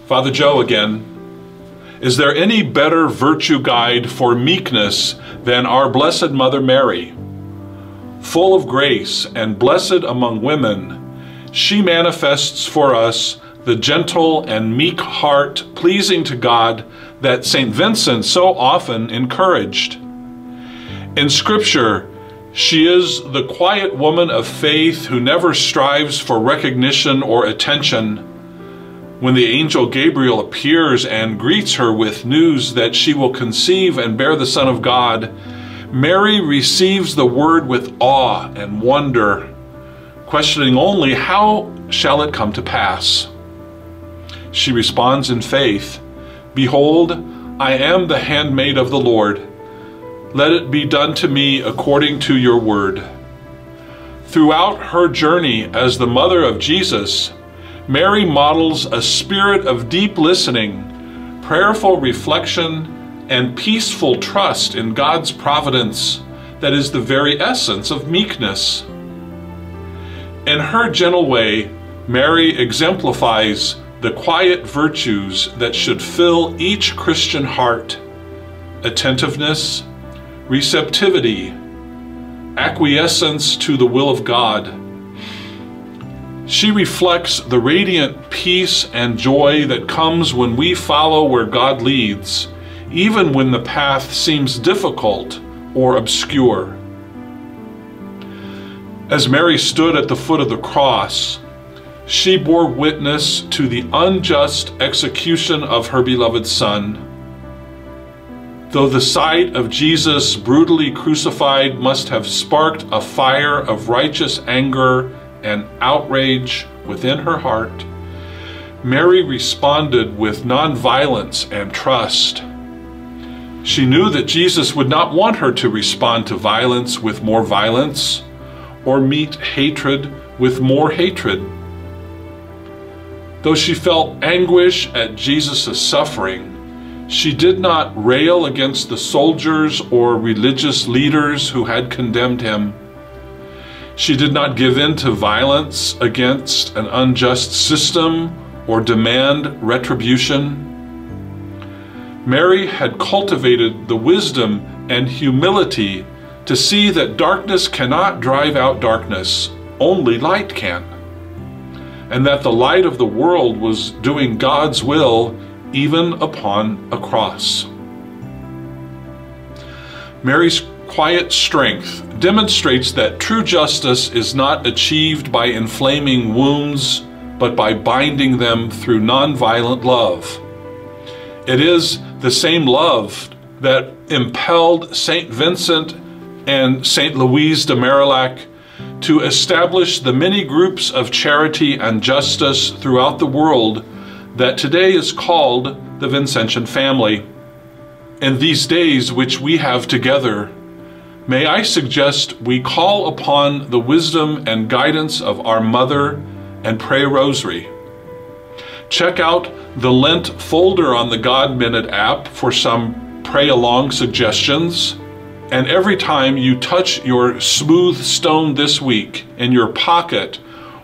Father Joe again. Is there any better virtue guide for meekness than our Blessed Mother Mary? Full of grace and blessed among women, she manifests for us the gentle and meek heart pleasing to God that St. Vincent so often encouraged. In Scripture, she is the quiet woman of faith who never strives for recognition or attention. When the angel Gabriel appears and greets her with news that she will conceive and bear the Son of God, Mary receives the word with awe and wonder, questioning only how shall it come to pass. She responds in faith, "Behold, I am the handmaid of the Lord. Let it be done to me according to your word." Throughout her journey as the mother of Jesus, Mary models a spirit of deep listening, prayerful reflection, and peaceful trust in God's providence that is the very essence of meekness. In her gentle way, Mary exemplifies the quiet virtues that should fill each Christian heart: attentiveness, receptivity, acquiescence to the will of God. She reflects the radiant peace and joy that comes when we follow where God leads, even when the path seems difficult or obscure. As Mary stood at the foot of the cross, she bore witness to the unjust execution of her beloved Son. Though the sight of Jesus brutally crucified must have sparked a fire of righteous anger and outrage within her heart, Mary responded with nonviolence and trust. She knew that Jesus would not want her to respond to violence with more violence, or meet hatred with more hatred. Though she felt anguish at Jesus' suffering, she did not rail against the soldiers or religious leaders who had condemned him. She did not give in to violence against an unjust system or demand retribution. Mary had cultivated the wisdom and humility to see that darkness cannot drive out darkness, only light can, and that the light of the world was doing God's will even upon a cross. Mary's quiet strength demonstrates that true justice is not achieved by inflaming wounds, but by binding them through nonviolent love. It is the same love that impelled St. Vincent and St. Louise de Marillac to establish the many groups of charity and justice throughout the world that today is called the Vincentian family. In these days which we have together, may I suggest we call upon the wisdom and guidance of our Mother and pray a rosary. Check out the Lent folder on the God Minute app for some pray along suggestions. And every time you touch your smooth stone this week in your pocket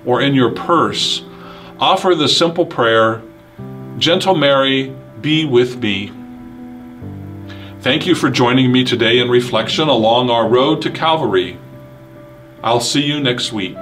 or in your purse, offer the simple prayer, "Gentle Mary, be with me." Thank you for joining me today in reflection along our road to Calvary. I'll see you next week.